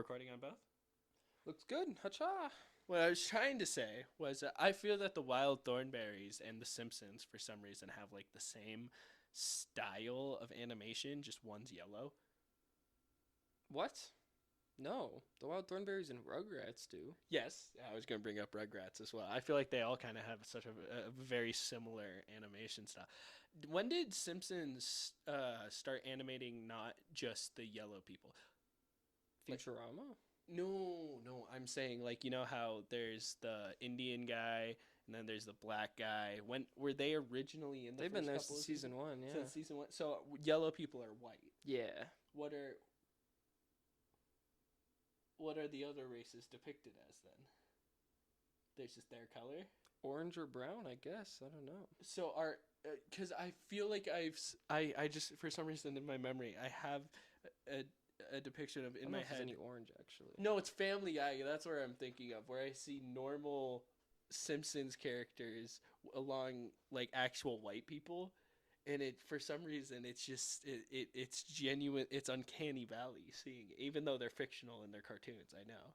recording on both? Looks good. Hacha. What I was trying to say was that I feel that the Wild Thornberrys and The Simpsons, for some reason, have like the same style of animation, just one's yellow. What? No. The Wild Thornberrys and Rugrats do. Yes, I was going to bring up Rugrats as well. I feel like they all kind of have such a very similar animation style. When did Simpsons start animating not just the yellow people? Futurama? No, I'm saying like you know how there's the Indian guy and then there's the black guy. When were they originally in the They've first been there couple since of season 1, yeah. Since season 1. So yellow people are white. Yeah. What are the other races depicted as then? There's just their color. Orange or brown, I guess. I don't know. So because I feel like I just for some reason in my memory I have a depiction of in my head. Any orange actually. No, it's Family Guy. That's where I'm thinking of, where I see normal Simpsons characters along like actual white people, and it for some reason it's just it's genuine. It's uncanny valley seeing it, even though they're fictional in their cartoons. I know.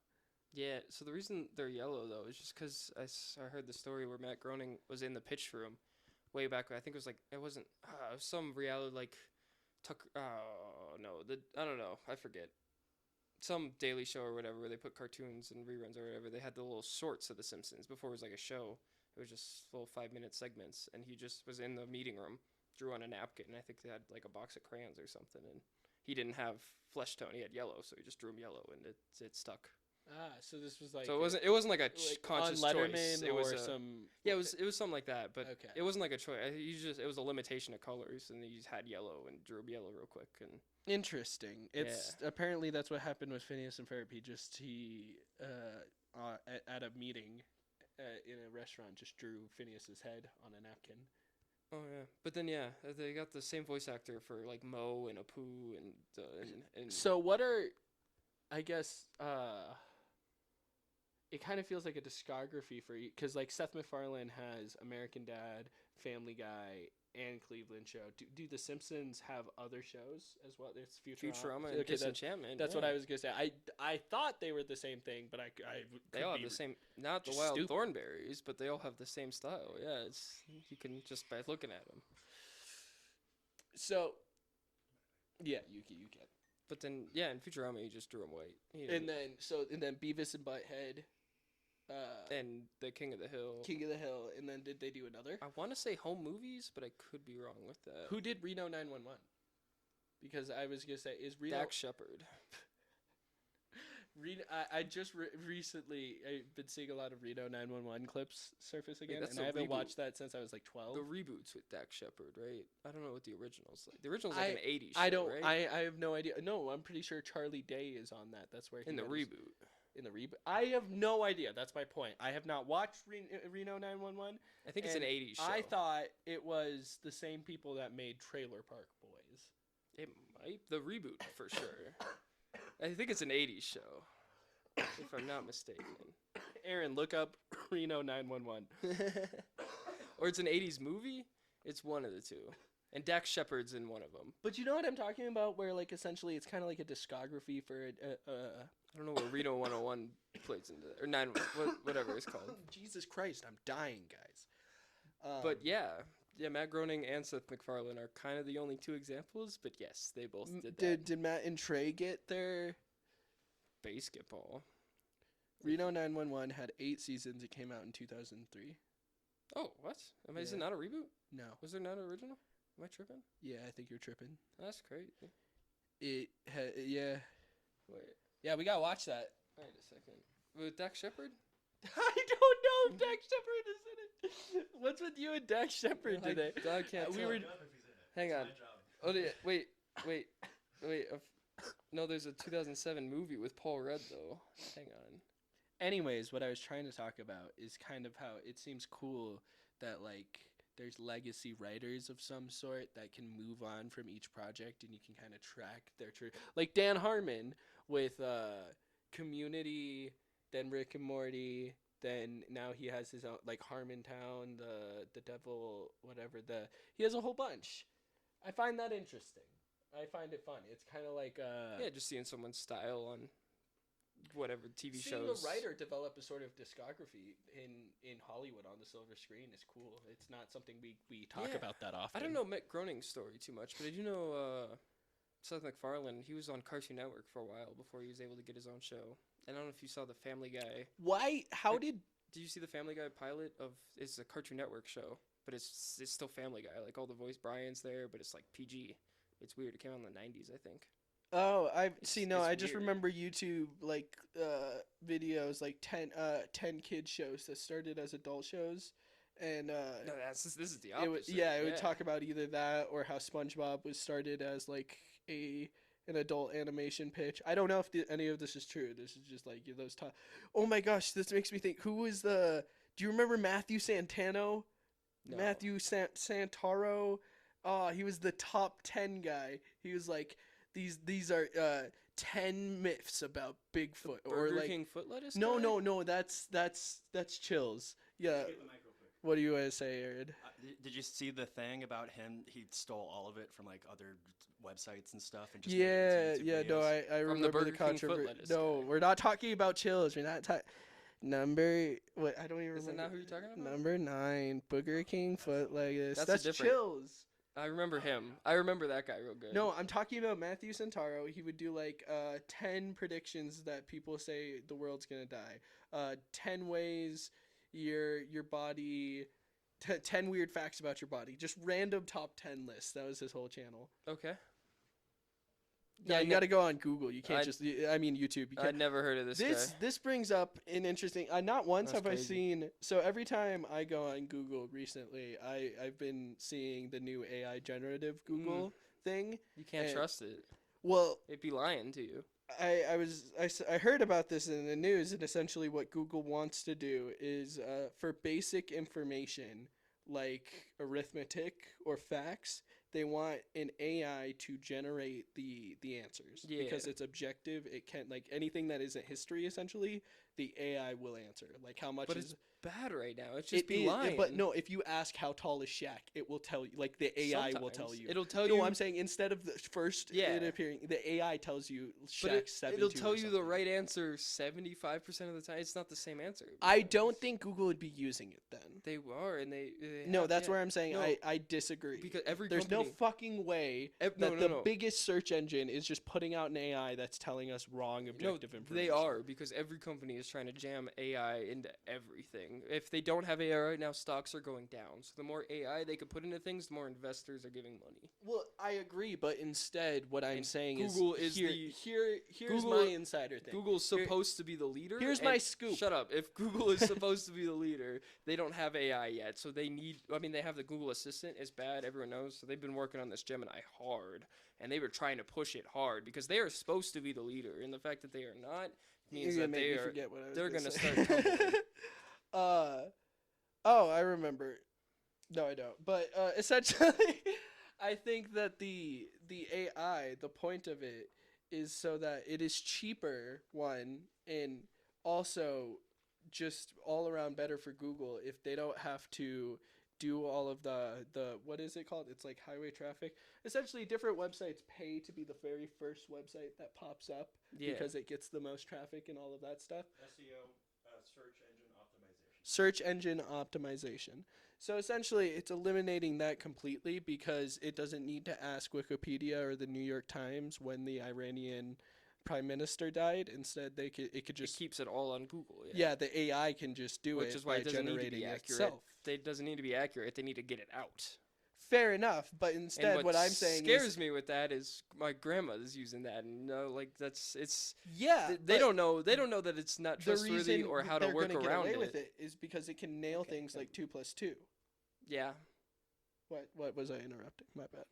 Yeah, so the reason they're yellow though is just because I heard the story where Matt Groening was in the pitch room way back. I think it was like it was some reality like Tucker. Oh no, I don't know. I forget. Some Daily Show or whatever where they put cartoons and reruns or whatever. They had the little shorts of The Simpsons before it was like a show. It was just little 5-minute segments, and he just was in the meeting room, drew on a napkin, and I think they had like a box of crayons or something, and he didn't have flesh tone. He had yellow, so he just drew him yellow, and it stuck. So this was like so it wasn't like a like conscious on Letterman choice. It was some. Yeah, it was something like that, but Okay. it wasn't like a choice. It was a limitation of colors, and he just had yellow and drew him yellow real quick. And Interesting. It's apparently that's what happened with Phineas and Ferb. He at a meeting in a restaurant just drew Phineas's head on a napkin. Oh yeah, but then they got the same voice actor for like Mo and Apu and. So what are, I guess, it kind of feels like a discography for you, because like Seth MacFarlane has American Dad, Family Guy, and Cleveland Show. Do the Simpsons have other shows as well? There's Futurama and Disenchantment. That's what I was gonna say. I thought they were the same thing, but they all have the same. Not the Wild Thornberrys, but they all have the same style. Yeah, you can just by looking at them. So, yeah, you can. But then, in Futurama, he just drew him white. And then Beavis and Butthead. And the King of the Hill. And then did they do another? I want to say Home Movies, but I could be wrong with that. Who did Reno 911? Because I was gonna say is Reno. Dax Shepard. I just recently I've been seeing a lot of Reno 911 clips surface again, and I haven't watched that since I was like 12. The reboots with Dax Shepard, right? I don't know what the original's like. The original's like an 80s show, I don't. Right? I have no idea. No, I'm pretty sure Charlie Day is on that. That's where he in the reboot. In the reboot, I have no idea. That's my point. I have not watched Reno 911. I think it's an 80s show. I thought it was the same people that made Trailer Park Boys. It might the reboot for sure. I think it's an 80s show, if I'm not mistaken. Aaron, look up Reno 911. Or it's an 80s movie. It's one of the two. And Dax Shepard's in one of them. But you know what I'm talking about? Where like essentially it's kind of like a discography for I don't know where Reno 101 plays into that. Or 9, whatever it's called. Jesus Christ, I'm dying, guys. But yeah, Matt Groening and Seth MacFarlane are kind of the only two examples. But yes, they both did that. Did Matt and Trey get their basketball? Reno 911 had 8 seasons. It came out in 2003. Oh, what? Is it not a reboot? No. Was there not an original? Am I tripping? Yeah, I think you're tripping. That's crazy. Yeah. Wait. Yeah, we gotta watch that. Wait a second. With Dax Shepard? I don't know if Dax Shepard is in it. What's with you and Dax Shepard today? I can't tell. Hang on. Oh, wait. No, there's a 2007 movie with Paul Rudd, though. Hang on. Anyways, what I was trying to talk about is kind of how it seems cool that, like, there's legacy writers of some sort that can move on from each project, and you can kind of track their like Dan Harmon with Community, then Rick and Morty, then now he has his own like Harmontown, the Devil, whatever. He has a whole bunch. I find that interesting. I find it fun. It's kind of like just seeing someone's style on whatever TV Seeing shows. a writer develop a sort of discography in Hollywood on the silver screen is cool. It's not something we talk Yeah. about that often. I don't know Matt Groening's story too much, but I do know Seth MacFarlane. He was on Cartoon Network for a while before he was able to get his own show. And I don't know if you saw the Family Guy. Why? How did? Did you see the Family Guy pilot of? It's a Cartoon Network show, but it's still Family Guy. Like all the voice Brian's there, but it's like PG. It's weird. It came out in the 90s, I think. Oh, I It's- see. No, it's I just weird. remember YouTube like videos like 10 kid shows that started as adult shows, and No, this is the it opposite. would it would talk about either that or how SpongeBob was started as like an adult animation pitch. I don't know if any of this is true. This is just like those top. Oh my gosh, this makes me think. Who was the? Do you remember Matthew Santano? No. Matthew Santaro. Oh, he was the top 10 guy. He was like these are 10 myths about Bigfoot or Burger like King foot lettuce. no guy? no that's Chills. Yeah. What do you want to say, Aaron? Did you see the thing about him? He stole all of it from like other websites and stuff, and just made it into YouTube No, videos? I remember Burger the King foot controversy. lettuce No, guy. we're not talking about Chills. We're not talking. Number what? I don't even Is that remember. not who you're talking about? Number 9, Burger King foot lettuce. That's a That's different- Chills. I remember him. I remember that guy real good. No, I'm talking about Matthew Santaro. He would do like 10 predictions that people say the world's gonna die. 10 ways your body. 10 weird facts about your body. Just random top 10 lists. That was his whole channel. Okay. Yeah, I you ne- got to go on Google. You can't I- just. I mean YouTube. You I'd can't. never heard of this guy. This brings up an interesting. Not once That's have I crazy. seen. So every time I go on Google recently, I've been seeing the new AI generative Google thing. You can't and- trust it. Well, It'd be lying to you. I heard about this in the news, and essentially what Google wants to do is for basic information like arithmetic or facts, they want an AI to generate the answers because Yeah. it's objective. It can like anything that isn't history essentially, the AI will answer. Like how much But is it's bad right now. It's just it be is- lying. But no, if you ask how tall is Shaq, it will tell you. Like the AI will tell Sometimes. you. It'll tell No, you. I'm saying instead of the first Yeah. it appearing, the AI tells you but Shaq's 7'2" it'll tell or you the something. right answer 75% of the time. It's not the same answer. I don't think Google would be using it then. They are, and they No, have- that's yeah. where I'm saying No, I disagree. because every There's no company, fucking way ev- that no, the no. biggest search engine is just putting out an AI that's telling us wrong objective information. They are, because every company is trying to jam AI into everything. If they don't have AI right now, stocks are going down. So the more AI they could put into things, the more investors are giving money. Well, I agree, but instead, what I'm And saying Google is is here, the- here's Google- my insider thing. Google's Here- supposed to be the leader. here's and- my scoop. Shut up. If Google is supposed to be the leader, they don't have AI yet. So they need, I mean, they have the Google Assistant. It's bad. Everyone knows. So they've been working on this Gemini hard. And they were trying to push it hard because they are supposed to be the leader. And the fact that they are not means You're that gonna they make me are. forget what I was they're gonna gonna say. start tumbling. Oh, I remember. No, I don't. But essentially, I think that the AI, the point of it is so that it is cheaper, one, and also just all around better for Google if they don't have to do all of the what is it called? It's like highway traffic. Essentially, different websites pay to be the very first website that pops up Yeah. because it gets the most traffic and all of that stuff. SEO, search engine optimization. Search engine optimization. So essentially, it's eliminating that completely because it doesn't need to ask Wikipedia or the New York Times when the Iranian prime minister died. Instead, it could It just keeps it all on Google. yeah, the AI can just do Which it is why by it doesn't need to generating be it accurate. itself. It doesn't need to be accurate. They need to get it out. Fair enough, but instead, And what I'm saying scares is me with that is my grandma's using that, and like it's yeah, they but don't know that it's not the trustworthy reason or how to they're work gonna get around away it. with it is because it can nail Okay, things okay. like 2 + 2. Yeah. What was I interrupting? My bad.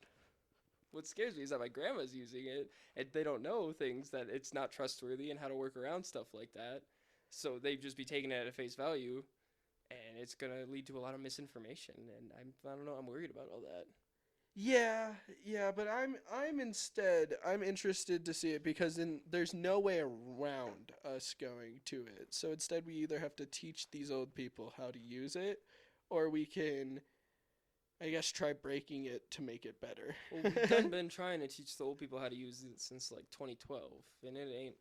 What scares me is that my grandma's using it, and they don't know things that it's not trustworthy and how to work around stuff like that. So they'd just be taking it at face value, and it's gonna lead to a lot of misinformation. And I don't know. I'm worried about all that. Yeah, but I'm interested to see it because there's no way around us going to it. So instead we either have to teach these old people how to use it or we can I guess try breaking it to make it better. Well, we've done been trying to teach the old people how to use it since like 2012, and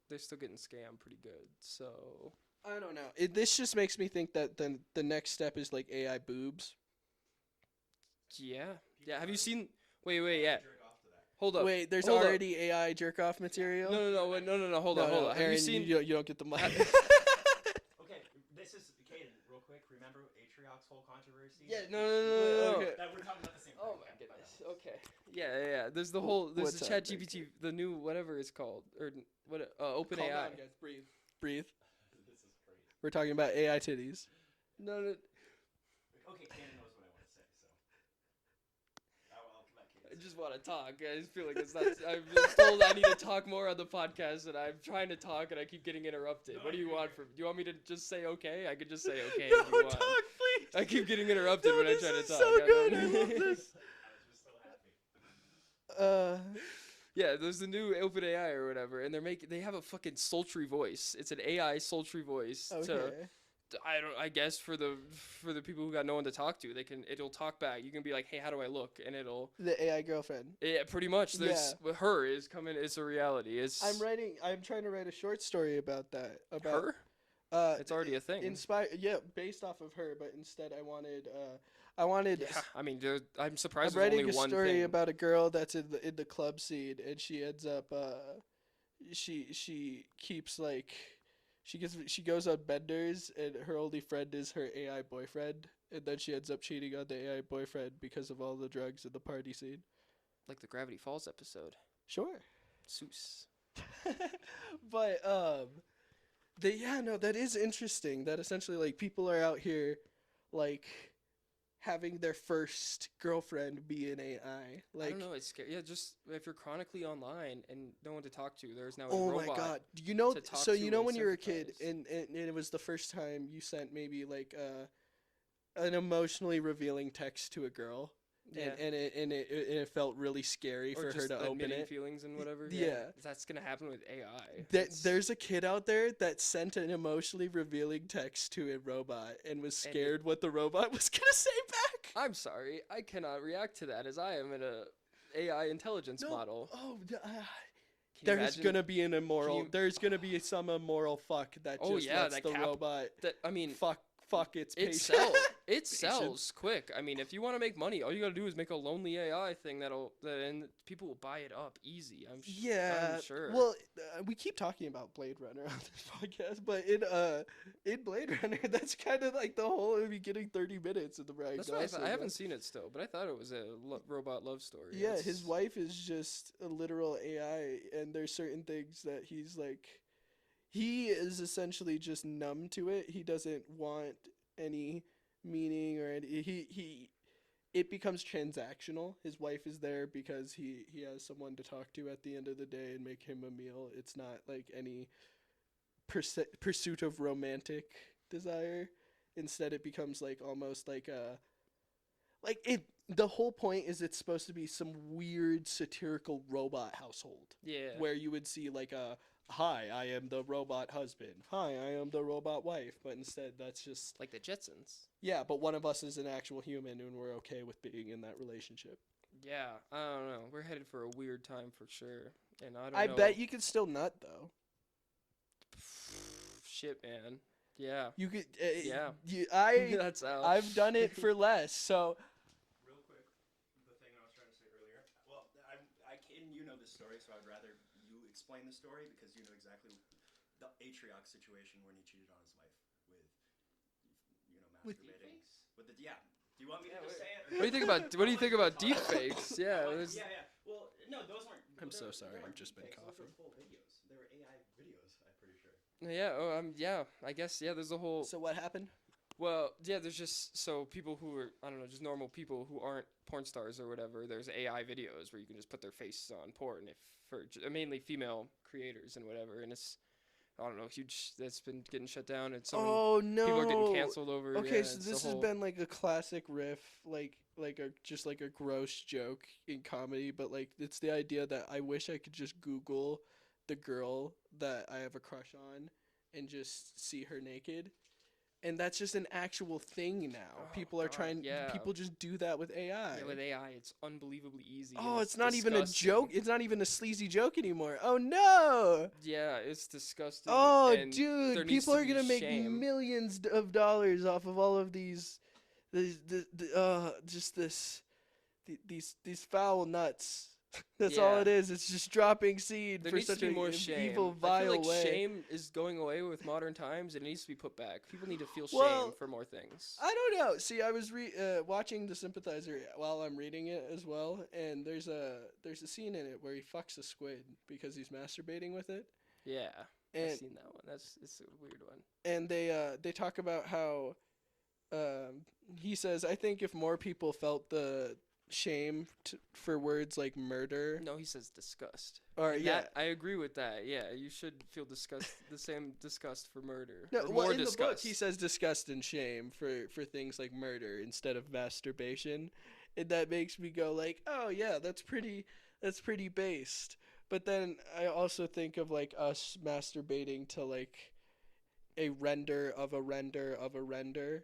they're still getting scammed pretty good. So I don't know. This just makes me think that the next step is like AI boobs. yeah. Have you seen? Wait, yeah. Hold up. Wait, there's Hold up. already AI jerk off material. No. Hold on. Have Aaron, you seen? You don't get the mic. Okay, this is Caden. Real quick, remember Atriox's whole controversy? Yeah, No. Okay. That we're talking about the same thing. Oh my goodness. Okay. Yeah. There's the whole. There's What's the up, Chat Victor? GPT, the new whatever it's called, or what? Open Calm AI. down, guys. Breathe. This is crazy. We're talking about AI titties. No. Okay, Caden knows what I want to say, so I'll let I Caden. just want to talk. I just feel like it's not. I've been told I need to talk more on the podcast, and I'm trying to talk, and I keep getting interrupted. What do you want from? Do you want me to just say okay? I could just say okay. No, if you want. talk, please. I keep getting interrupted No, when I this try to is talk. so I good. don't- I love this. I was just so happy. Yeah, there's the new OpenAI or whatever, and they have a fucking sultry voice. It's an AI sultry voice. Okay. I guess for the people who got no one to talk to, it'll talk back. You can be like, hey, how do I look? And The AI girlfriend. yeah, pretty much. There's her is coming. It's a reality. I'm trying to write a short story about that. About her. It's already a thing. Based off of her, but instead I wanted. Yeah, I mean, I'm I'm surprised. writing there's a only one story thing. about a girl that's in the club scene, and she ends up she keeps like she goes on benders, and her only friend is her AI boyfriend, and then she ends up cheating on the AI boyfriend because of all the drugs in the party scene. Like the Gravity Falls episode. Sure. Seuss. But that is interesting. That essentially like people are out here like having their first girlfriend be an AI. Like, I don't know. It's scary. Yeah, just if you're chronically online and no one to talk to, there's now a oh robot. my god, you know, to talk so to you know and when you were a kid sympathize. and it was the first time you sent maybe like an emotionally revealing text to a girl. Yeah. And it felt really scary Or for her just to open admitting it. feelings and whatever. Yeah. That's gonna happen with AI. There's a kid out there that sent an emotionally revealing text to a robot and was And scared what the robot was gonna say back. I'm sorry, I cannot react to that as I am in a AI intelligence model. Oh, Can you there's imagine gonna be an immoral. you- There's gonna be some immoral fuck that Oh, just yeah, lets that the cap- robot that? I mean, fuck its it patient. sells. It sells quick. I mean, if you want to make money, all you gotta do is make a lonely AI thing and people will buy it up easy. I'm sure. Well, we keep talking about Blade Runner on this podcast, but in Blade Runner, that's kind of like the whole beginning 30 minutes of the Ryan That's what Gosling. I haven't seen it still, but I thought it was a robot love story. Yeah, It's- his wife is just a literal AI, and there's certain things that he is essentially just numb to it. He doesn't want any meaning or it becomes transactional. His wife is there because he has someone to talk to at the end of the day and make him a meal. It's not like any pursuit of romantic desire. Instead, it becomes like almost like the whole point is it's supposed to be some weird satirical robot household Yeah. where you would see like hi, I am the robot husband. Hi, I am the robot wife. But instead, that's just Like the Jetsons. yeah. But one of us is an actual human, and we're okay with being in that relationship. Yeah, I don't know. We're headed for a weird time for sure, and I don't I know. bet you could still nut though. Shit, man. Yeah. You could. Yeah. That's out. I've done it for less. So Real quick, the thing I was trying to say earlier. Well, you know this story, so I'd rather you explain the story because you know exactly the Atriox situation when he cheated on his wife with, masturbating. With the yeah. Do you want me to just say it? What do you think about deep fakes? Yeah. Yeah. Well, no, those weren't. I'm so they sorry, weren't I've just been deepfakes, those were coughing. full videos. They were AI videos. I'm pretty sure. Yeah. Oh, yeah. I guess. Yeah. There's a whole. so what happened? Well, yeah. There's just people who are I don't know, just normal people who aren't porn stars or whatever. There's AI videos where you can just put their faces on porn for mainly female creators and whatever, and it's I don't know, huge. That's been getting shut down, and so many No. people are getting canceled over. Okay, yeah, so it's this the has whole- been like a classic riff, like a gross joke in comedy, but like it's the idea that I wish I could just Google the girl that I have a crush on and just see her naked. And that's just an actual thing now. Oh, People are God, trying. yeah. People just do that with AI. Yeah, with AI, it's unbelievably easy. Oh, and it's not even a disgusting. joke. It's not even a sleazy joke anymore. Oh no. Yeah, it's disgusting. Oh, and dude, there needs people to are be gonna make shame. millions of dollars off of all of these, just these foul nuts. That's all Yeah. it is. It's just dropping seed There for needs to such be an more shame. evil, I feel vile like way. shame is going away with modern times, and it needs to be put back. People need to feel Well, shame for more things. I don't know. See, I was watching The Sympathizer while I'm reading it as well, and there's a scene in it where he fucks a squid because he's masturbating with it, Yeah, and I've seen that one. It's a weird one. and they talk about how he says, I think if more people felt the shame for words like murder, No, he says disgust. or And yeah. that, I agree with that. Yeah, you should feel the same disgust for murder. No, or well, more in disgust. the book he says disgust and shame for things like murder instead of masturbation, and that makes me go like, oh yeah, that's pretty based. But then I also think of like us masturbating to like a render of a render of a render,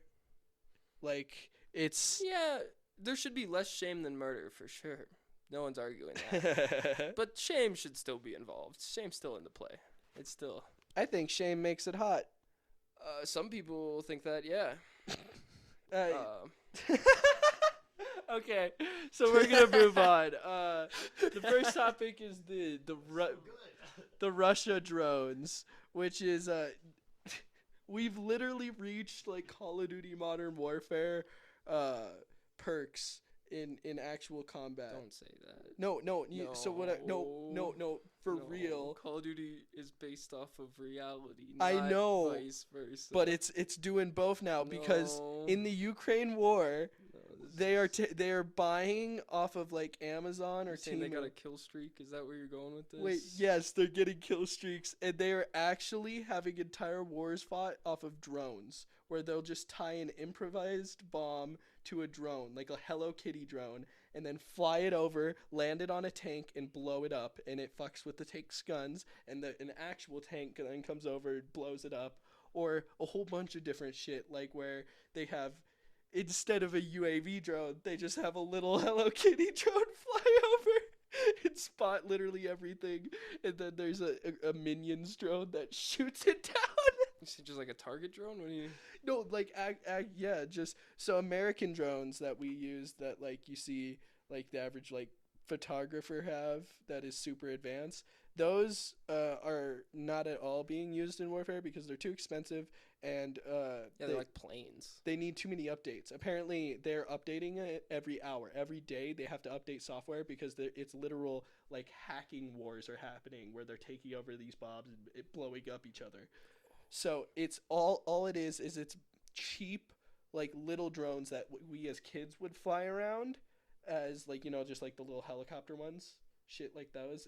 like it's. Yeah, there should be less shame than murder for sure. No one's arguing that. But shame should still be involved. Shame's still in the play. It's still. I think shame makes it hot. Some people think that, yeah. Okay, so we're gonna move on. The first topic is the Russia drones, which is we've literally reached like Call of Duty Modern Warfare perks in actual combat. Don't say that. No. So what? No. For No, real. Call of Duty is based off of reality. I not know, Vice versa. But it's doing both now because No. in the Ukraine war, No, this they are buying off of like Amazon or You're saying they got Temu. a kill streak? Is that where you're going with this? Wait, yes, they're getting kill streaks, and they are actually having entire wars fought off of drones, where they'll just tie an improvised bomb to a drone, like a Hello Kitty drone, and then fly it over, land it on a tank, and blow it up, and it fucks with the tank's guns, and an actual tank then comes over, blows it up, or a whole bunch of different shit, like where they have, instead of a UAV drone, they just have a little Hello Kitty drone fly over and spot literally everything, and then there's a Minions drone that shoots it down. You see just like a target drone? What do you? No, like, yeah, just, so American drones that we use that, like, you see, like, the average, like, photographer have that is super advanced, those are not at all being used in warfare because they're too expensive, and They're like planes. they need too many updates. Apparently, they're updating it every hour. Every day, they have to update software because it's literal, like, hacking wars are happening where they're taking over these bombs and blowing up each other. So it's all it is it's cheap, like, little drones that we as kids would fly around as, like, you know, just like the little helicopter ones, shit like those,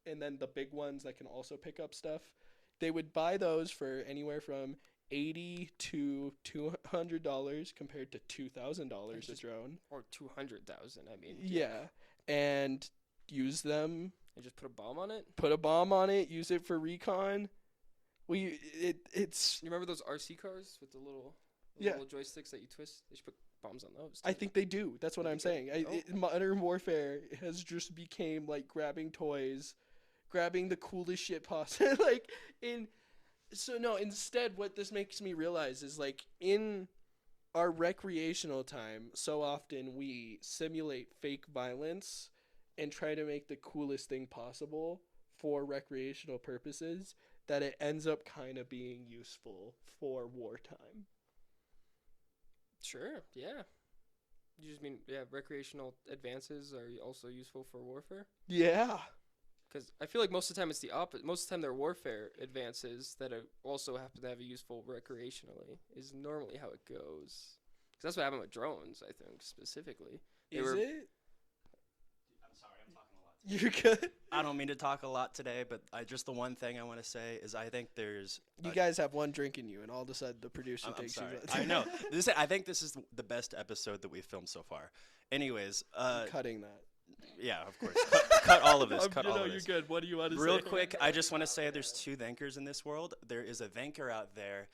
and then the big ones that can also pick up stuff. They would buy those for anywhere from $80 to $200 compared to $2,000 a drone. Or 200,000. I mean. Yeah, and use them. And just put a bomb on it. Put a bomb on it. Use it for recon. It's. You remember those RC cars with the little joysticks that you twist? They should put bombs on those. I think they do. That's what I'm saying. Modern Warfare has just became like grabbing toys, grabbing the coolest shit possible. Instead, what this makes me realize is, like, in our recreational time, so often we simulate fake violence and try to make the coolest thing possible for recreational purposes, that it ends up kind of being useful for wartime. Sure, yeah. You just mean, recreational advances are also useful for warfare? Yeah. Because I feel like most of the time it's the opposite. Most of the time they're warfare advances that also happen to have a useful recreationally, is normally how it goes. Because that's what happened with drones, I think, specifically. It? I'm sorry, I'm talking a lot today. You're good. I don't mean to talk a lot today, but just the one thing I want to say is I think there's... You guys have one drink in you, and all of a sudden the producer I'm takes sorry. you. I know. I think this is the best episode that we've filmed so far. Anyways, I'm cutting that. Yeah, of course. Cut all of this. Cut all of this. You're good. What do you want to say? Real quick, I just want to say there's two thinkers in this world. There is a thinker out there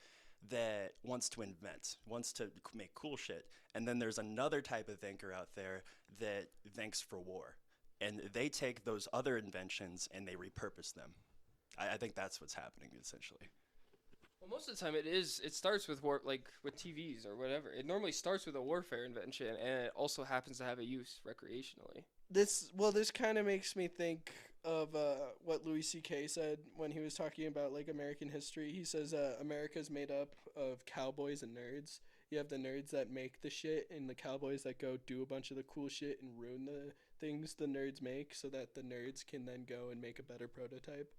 that wants to invent, wants to make cool shit. And then there's another type of thinker out there that thinks for war. And they take those other inventions and they repurpose them. I think that's what's happening, essentially. Well, most of the time it starts with war, like with TVs or whatever. It normally starts with a warfare invention, and it also happens to have a use recreationally. This kind of makes me think of what Louis C.K. said when he was talking about like American history. He says America's made up of cowboys and nerds. You have the nerds that make the shit, and the cowboys that go do a bunch of the cool shit and ruin the things the nerds make, so that the nerds can then go and make a better prototype.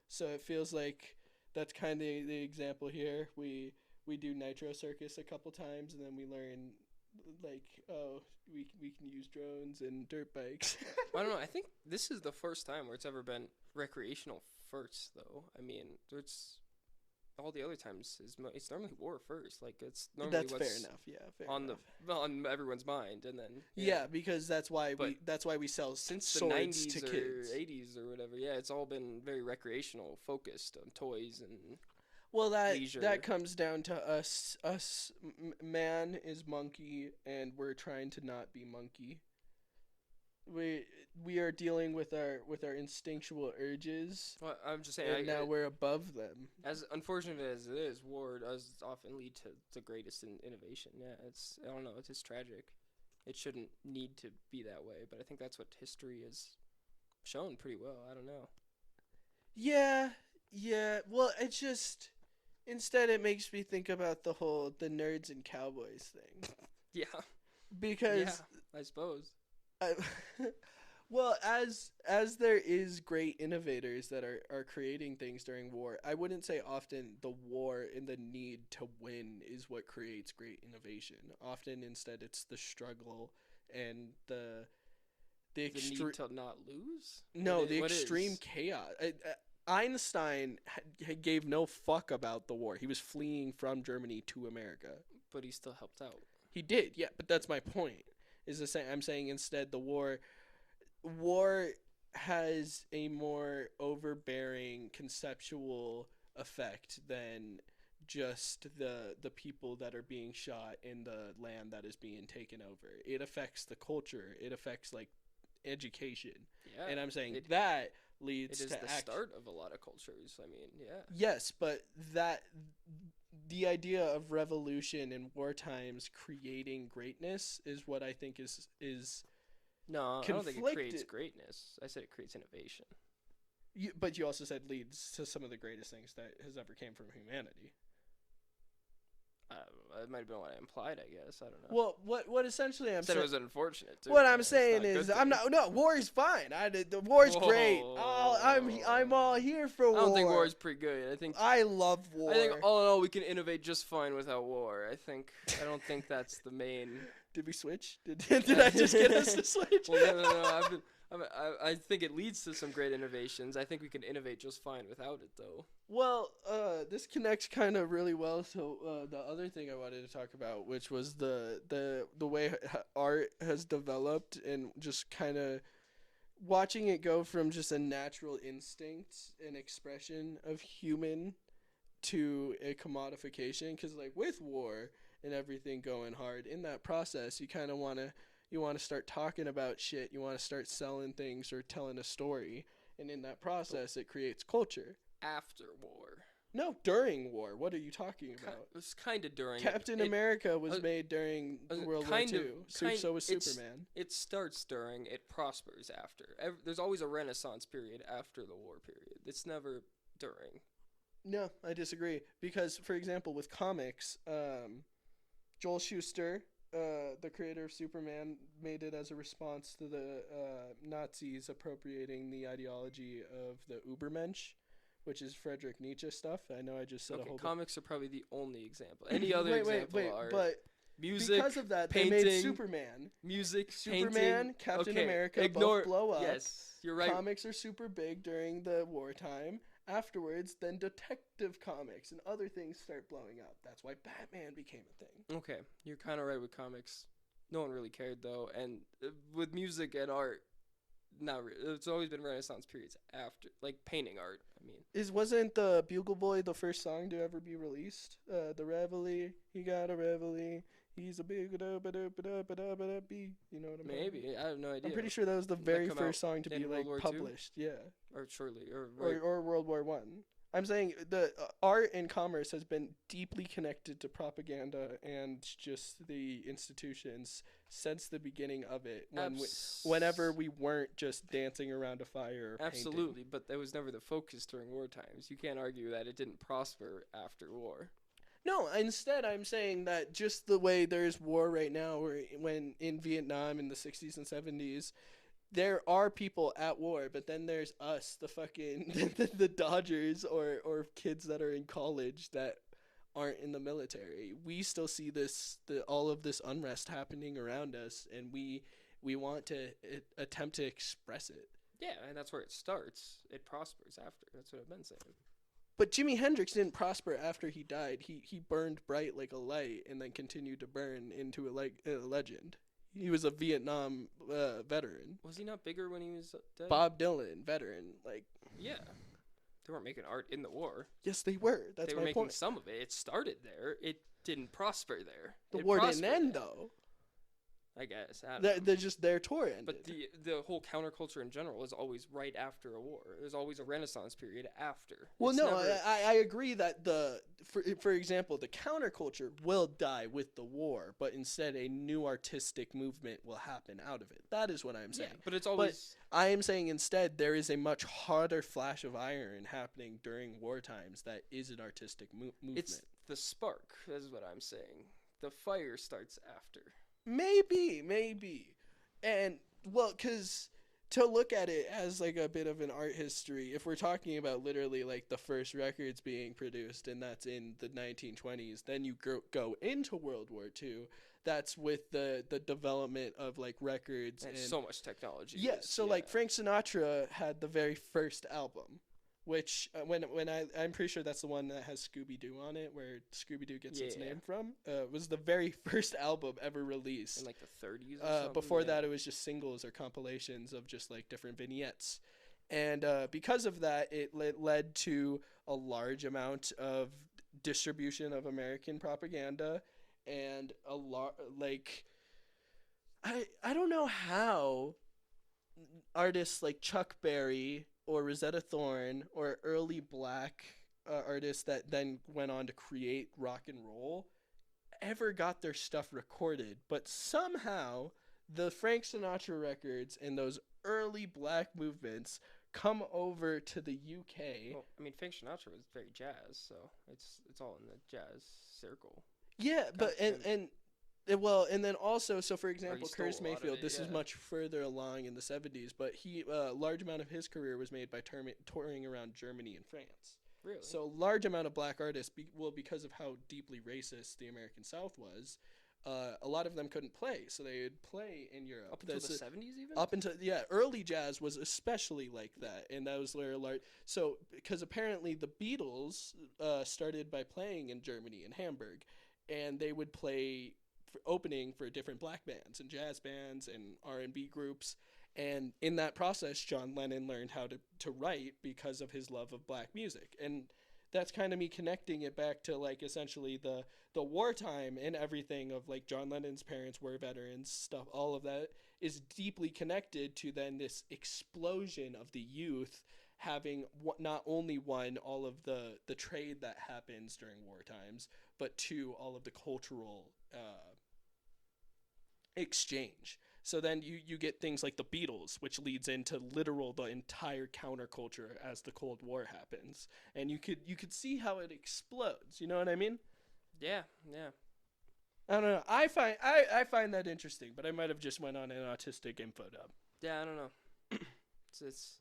So it feels like that's kind of the example here. We do Nitro Circus a couple times, and then we learn like, oh, we can use drones and dirt bikes. I don't know. I think this is the first time where it's ever been recreational first, though. I mean, it's all the other times it's normally war first. Like it's normally that's fair enough. Yeah, fair on enough. on everyone's mind, and then yeah, because that's why we sell since the swords 90s to or kids. 80s or whatever. Yeah, it's all been very recreational focused on toys and. Well, leisure. that comes down to us. Man is monkey, and we're trying to not be monkey. We are dealing with our instinctual urges. Well, I'm just saying. And now we're above them. As unfortunate as it is, war does often lead to the greatest innovation. Yeah, I don't know. It's just tragic. It shouldn't need to be that way, but I think that's what history has shown pretty well. I don't know. Yeah. Well, it's just. Instead, it makes me think about the nerds and cowboys thing. Yeah. Because. Yeah, I suppose. Well, as there is great innovators that are creating things during war, I wouldn't say often the war and the need to win is what creates great innovation. Often, instead, it's the struggle and the need to not lose. No, the extreme chaos. Einstein gave no fuck about the war. He was fleeing from Germany to America. But he still helped out. He did, yeah. But that's my point. I'm saying instead the war has a more overbearing conceptual effect than just the people that are being shot in the land that is being taken over. It affects the culture. It affects like education. Yeah, and I'm saying that leads to the start of a lot of cultures. I mean, yeah. Yes, but the idea of revolution in war times creating greatness is what I think is no, I don't think it creates greatness. I said it creates innovation. But you also said leads to some of the greatest things that has ever came from humanity. It might have been what I implied, I guess. I don't know. Well, what essentially I'm saying... It was unfortunate, too. What I'm saying is, war is fine. The war is great. I'm all here for war. I don't think war is pretty good. I love war. I think all in all, we can innovate just fine without war. I don't think that's the main... Did we switch? Did I just get us to switch? Well, no. I think it leads to some great innovations. I think we can innovate just fine without it, though. Well, this connects kind of really well. So the other thing I wanted to talk about, which was the way art has developed, and just kind of watching it go from just a natural instinct and expression of human to a commodification. Because like with war and everything going hard, in that process, you kind of want to start talking about shit. You want to start selling things or telling a story. And in that process, it creates culture. After war. No, during war. What are you talking about? It was kind of during. Captain America was made during World War II. So was Superman. It starts during. It prospers after. There's always a Renaissance period after the war period. It's never during. No, I disagree. Because, for example, with comics, Joel Shuster... the creator of Superman made it as a response to the Nazis appropriating the ideology of the Übermensch, which is Friedrich Nietzsche stuff. I know I just said a whole comics are probably the only example. Any other example are but music, because of that, painting, they made Superman. Superman, painting, Captain America both blow up. Yes, you're right. Comics are super big during the wartime. Afterwards, then detective comics and other things start blowing up. That's why Batman became a thing. Okay, you're kind of right with comics. No one really cared, though. And with music and art, It's always been Renaissance periods after, like painting art. I mean, Wasn't the Bugle Boy the first song to ever be released? The Reveille, he got a Reveille. He's a big da ba da ba da ba da ba da bee. You know what I'm talking maybe I have no idea. I'm pretty sure that was the Did that very come first out song to in be World like War II? published. Yeah, Or shortly, or or right. or World War One. I'm saying the art and commerce has been deeply connected to propaganda and just the institutions since the beginning of it. Whenever we weren't just dancing around a fire. Or Absolutely, but that was never the focus during war times. You can't argue that it didn't prosper after war. No, instead I'm saying that just the way there's war right now, when in Vietnam in the 60s and 70s, there are people at war, but then there's us, the fucking the Dodgers or kids that are in college that aren't in the military. We still see all of this unrest happening around us, and we want to attempt to express it. Yeah, and that's where it starts. It prospers after. That's what I've been saying. But Jimi Hendrix didn't prosper after he died. He burned bright like a light and then continued to burn into a legend. He was a Vietnam veteran. Was he not bigger when he was dead? Bob Dylan, veteran. Like, Yeah. They weren't making art in the war. yes, they were. That's They were my making point. some of it. It started there. It didn't prosper there. The It war didn't prospered end there, though. I guess. I don't know. They're just their tour ended. But the whole counterculture in general is always right after a war. There's always a Renaissance period after. Well, It's no, never- I agree that for example, the counterculture will die with the war, but instead a new artistic movement will happen out of it. That is what I'm saying. Yeah, but it's always I am saying instead there is a much harder flash of iron happening during war times that is an artistic movement. it's the spark. Is what I'm saying. The fire starts after. Maybe. And, well, because to look at it as, like, a bit of an art history, if we're talking about literally, like, the first records being produced, and that's in the 1920s, then you go into World War II. That's with the development of, like, records. And And so much technology. yeah, was- so, like, Frank Sinatra had the very first album. Which I'm pretty sure that's the one that has Scooby-Doo on it, where Scooby-Doo gets its Yeah. name from. Was the very first album ever released. in like the 30s. Or something. Before yeah. that, it was just singles or compilations of just like different vignettes, and because of that, it led to a large amount of distribution of American propaganda, and a lot like I don't know how artists like Chuck Berry or Rosetta Thorne or early black artists that then went on to create rock and roll ever got their stuff recorded, but somehow the Frank Sinatra records and those early black movements come over to the UK. Well, I mean, Frank Sinatra was very jazz, so it's all in the jazz circle. Yeah, but Gotcha. and then also, so for example, stole Curtis a lot of Mayfield, it, this is yeah. much further along in the 70s, but he a large amount of his career was made by touring around Germany and France. Really? So large amount of black artists, because of how deeply racist the American South was, a lot of them couldn't play, so they would play in Europe. Up until the 70s, even. Up until early jazz was especially like that, and that was very large. So because apparently the Beatles started by playing in Germany in Hamburg, and they would play opening for different black bands and jazz bands and R&B groups. And in that process, John Lennon learned how to write because of his love of black music. And that's kind of me connecting it back to like essentially the wartime and everything of like John Lennon's parents were veterans, stuff, all of that is deeply connected to then this explosion of the youth having not only one, all of the trade that happens during war times, but two, all of the cultural exchange. So then you get things like the Beatles, which leads into the entire counterculture as the Cold War happens, and you could see how it explodes. You know what I mean? Yeah. I don't know. I find that interesting, but I might have just went on an autistic info dump. Yeah, I don't know. it's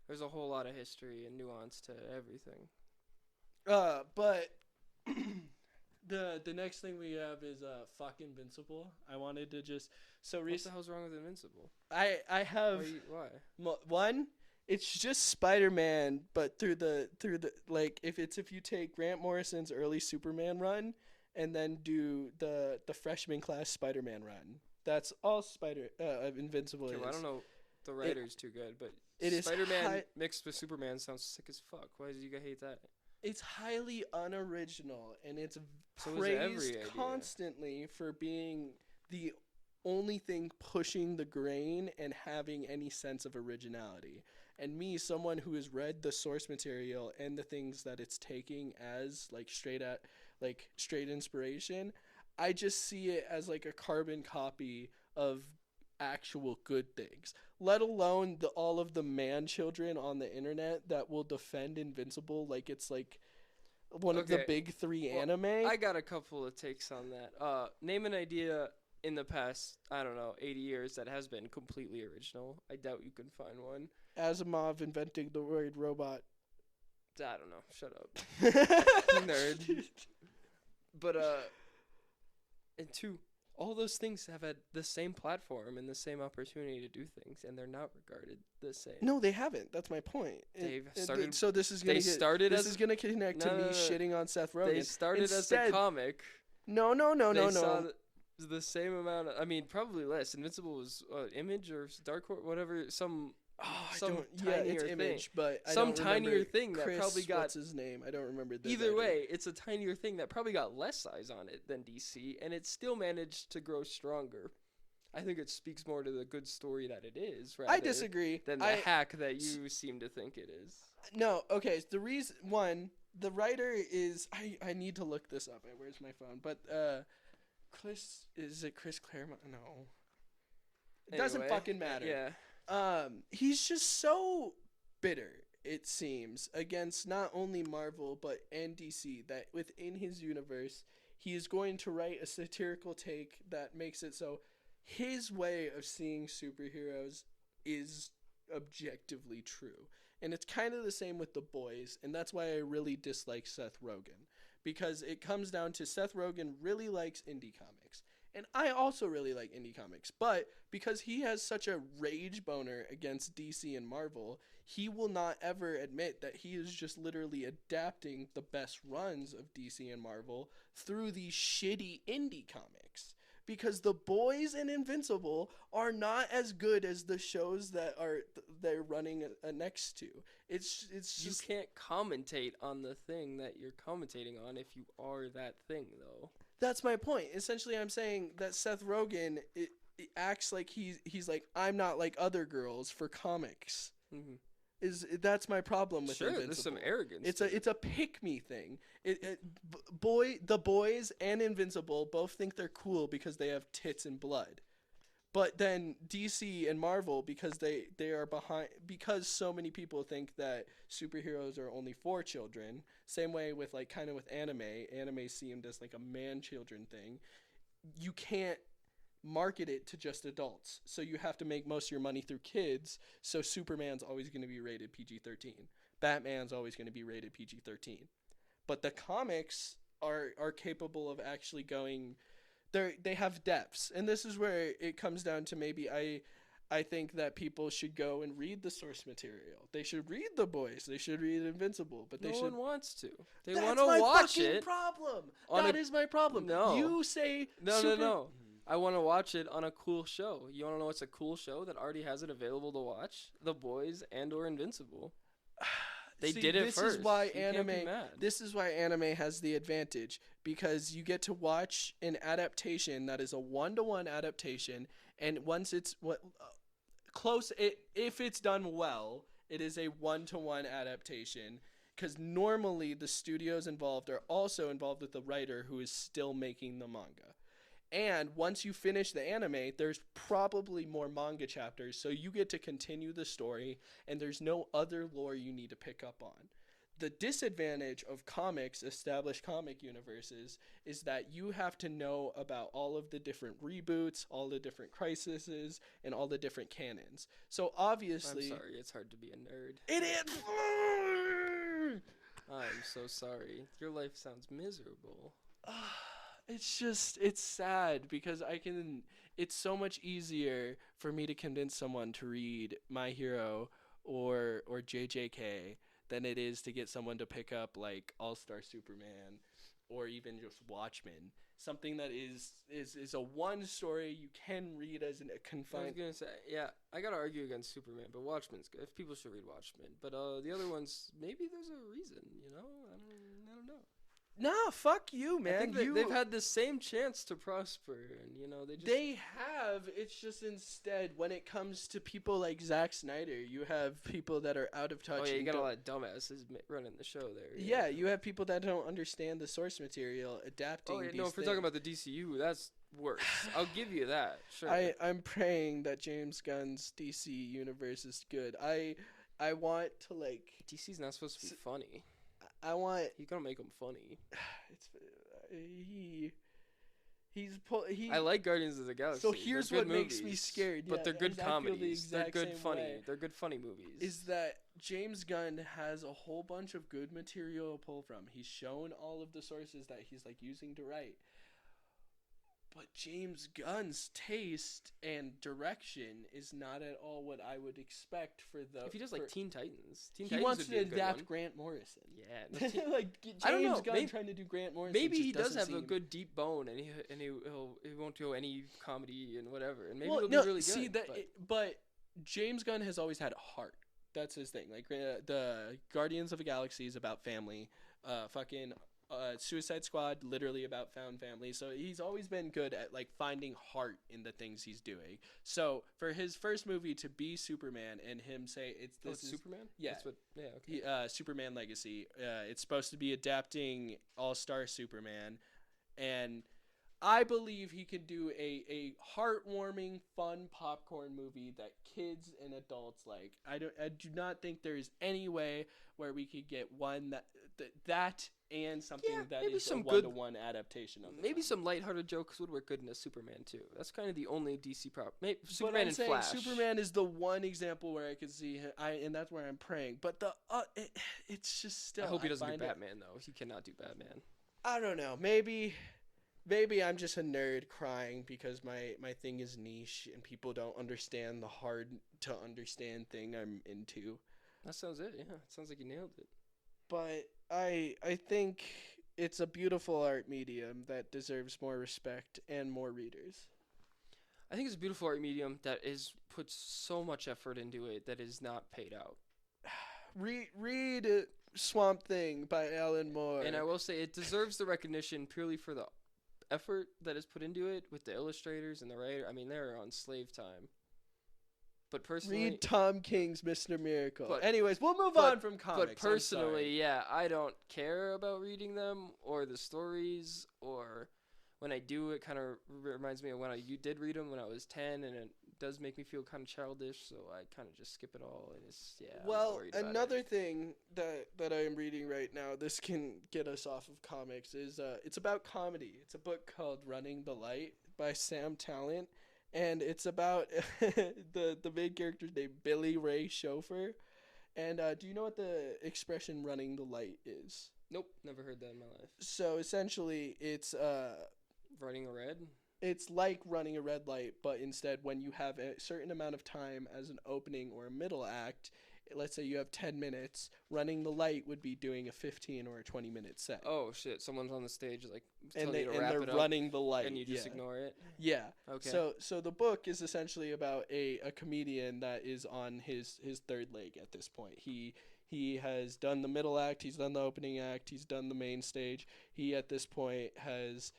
there's a whole lot of history and nuance to everything. But the next thing we have is fuck Invincible. I wanted to just What the hell's wrong with Invincible? I have Why? one. It's just Spider-Man, but through the like if you take Grant Morrison's early Superman run and then do the freshman class Spider-Man run. That's all Invincible Okay, is. well, I don't know. The writer's too good, but it is Spider-Man mixed with Superman sounds sick as fuck. Why do you guys hate that? It's highly unoriginal, and it's So is praised every idea. constantly for being the only thing pushing the grain and having any sense of originality. And me, someone who has read the source material and the things that it's taking as like straight inspiration, I just see it as like a carbon copy of actual good things, let alone all of the man children on the internet that will defend Invincible like it's like one of the Okay. big three Well, anime. I got a couple of takes on that. Name an idea in the past, I don't know, 80 years that has been completely original. I doubt you can find one. Asimov inventing the word robot. I don't know. Shut up. Nerd. But, and two, all those things have had the same platform and the same opportunity to do things, and they're not regarded the same. No, they haven't. That's my point. So this is gonna They started this as is gonna connect to me shitting on Seth Rogen. They started Instead, as a comic. No. They saw the same amount of, I mean, probably less. Invincible was Image or Dark Horse, whatever, some tinier it's thing. Image, but I some don't tinier remember thing that Chris, probably got. what's his name? I don't remember. Either way, it's a tinier thing that probably got less size on it than DC, and it still managed to grow stronger. I think it speaks more to the good story that it is, rather I disagree. than the hack that you seem to think it is. No, okay. The reason the writer is I need to look this up. Where's my phone? But Chris Claremont? No, it doesn't fucking matter. Yeah. He's just so bitter, it seems, against not only Marvel and DC, that within his universe he is going to write a satirical take that makes it so his way of seeing superheroes is objectively true. And it's kind of the same with The Boys, and that's why I really dislike Seth Rogen, because it comes down to Seth Rogen really likes indie comics. And I also really like indie comics, but because he has such a rage boner against DC and Marvel, he will not ever admit that he is just literally adapting the best runs of DC and Marvel through these shitty indie comics. Because The Boys and Invincible are not as good as the shows that they're running next to. It's just, you can't commentate on the thing that you're commentating on if you are that thing, though. That's my point. Essentially, I'm saying that Seth Rogen it acts like he's like, I'm not like other girls for comics. Mm-hmm. That's my problem with Invincible. Invincible. There's some arrogance. It's a pick me thing. The Boys and Invincible both think they're cool because they have tits and blood. But then DC and Marvel, because they are behind, because so many people think that superheroes are only for children. Same way with like kind of with anime. Anime seemed as like a man children thing. You can't market it to just adults, so you have to make most of your money through kids. So Superman's always going to be rated PG-13. Batman's always going to be rated PG-13. But the comics are capable of actually going. They have depths, and this is where it comes down to maybe I think that people should go and read the source material. They should read The Boys. They should read Invincible, but no one wants to. They want to watch fucking it. Problem. That is my problem. No. You say no. I want to watch it on a cool show. You want to know what's a cool show that already has it available to watch? The Boys and/or Invincible. They did it first. This is why anime has the advantage, because you get to watch an adaptation that is a 1-to-1 adaptation, and once it's if it's done well, it is a 1-to-1 adaptation. Because normally the studios involved are also involved with the writer who is still making the manga. And once you finish the anime, there's probably more manga chapters, so you get to continue the story, and there's no other lore you need to pick up on. The disadvantage of established comic universes, is that you have to know about all of the different reboots, all the different crises, and all the different canons. So obviously... I'm sorry, it's hard to be a nerd. It is! I'm so sorry. Your life sounds miserable. It's sad because it's so much easier for me to convince someone to read My Hero or JJK than it is to get someone to pick up like All-Star Superman or even just Watchmen. Something that is a one story you can read as a I was confined. gonna say, yeah, I gotta argue against Superman, but Watchmen's good. If people should read Watchmen, but the other ones, maybe there's a reason, you know. I don't know. Nah, fuck you, man. I think they've had the same chance to prosper, and you know They have. It's just instead when it comes to people like Zack Snyder, you have people that are out of touch. Oh yeah, you and got a don't- lot of dumbasses running the show there. Yeah, you have people that don't understand the source material, adapting. Oh yeah, these no, if we're talking things. about the DCU, that's worse. I'll give you that. Sure. I'm praying that James Gunn's DC universe is good. I want to like. DC's not supposed to be funny. I want. You gotta make them funny. It's he. I like Guardians of the Galaxy. So here's They're what good makes me movies, scared. But Yeah, they're good I feel the comedies. They're exact good same funny. way. They're good funny movies. Is that James Gunn has a whole bunch of good material to pull from. He's shown all of the sources that he's like using to write. But James Gunn's taste and direction is not at all what I would expect for the. if he does like Teen Titans, he wants to adapt Grant Morrison. Yeah, no, like James I don't know, Gunn maybe- trying to do Grant Morrison. maybe just he does doesn't have a seem- good deep bone, and he won't do any comedy and whatever, and maybe Well, it'll no, be really good. see that, but but James Gunn has always had heart. That's his thing. Like the Guardians of the Galaxy is about family. Suicide Squad literally about found family. So he's always been good at like finding heart in the things he's doing. So for his first movie to be Superman and him say it's Superman. yeah. That's what, yeah. Okay. Superman Legacy. It's supposed to be adapting All-Star Superman, and I believe he can do a heartwarming, fun popcorn movie that kids and adults like. I do not think there is any way where we could get one that and something Yeah, that maybe is some a good- one-to-one adaptation of the Maybe comic. some lighthearted jokes would work good in a Superman too. That's kind of the only DC prop. Maybe But Superman I'm and saying Flash. Superman is the one example where I could see him, and that's where I'm praying. But it's just still. I hope he doesn't do find it- Batman though. He cannot do Batman. I don't know. Maybe I'm just a nerd crying because my thing is niche and people don't understand the hard to understand thing I'm into. That sounds it. Yeah, it sounds like you nailed it. But I think it's a beautiful art medium that deserves more respect and more readers. I think it's a beautiful art medium that is puts so much effort into it that is not paid out. Read Swamp Thing by Alan Moore. And I will say it deserves the recognition purely for the effort that is put into it with the illustrators and the writer. I mean, they're on slave time. But personally, Read Tom King's Mr. Miracle. But- Anyways, we'll move but- on from comics. but personally, yeah, I don't care about reading them or the stories, or when I do, it kind of reminds me of when you did read them when I was 10, and it does make me feel kind of childish, so I kind of just skip it all, and it's, yeah. I'm not Well, worried about another it. thing that I am reading right now, this can get us off of comics, is it's about comedy. It's a book called Running the Light by Sam Talent, and it's about the main character's named Billy Ray Chauffeur. And do you know what the expression "running the light" is? Nope, never heard that in my life. So essentially, it's Running a red? it's like running a red light, but instead when you have a certain amount of time as an opening or a middle act, let's say you have 10 minutes, running the light would be doing a 15 or a 20-minute set. Oh, shit, someone's on the stage, like, and telling you to they're wrap it up, running the light. and you just yeah. ignore it? Yeah. Okay. So the book is essentially about a comedian that is on his third leg at this point. He has done the middle act, he's done the opening act, he's done the main stage. He at this point has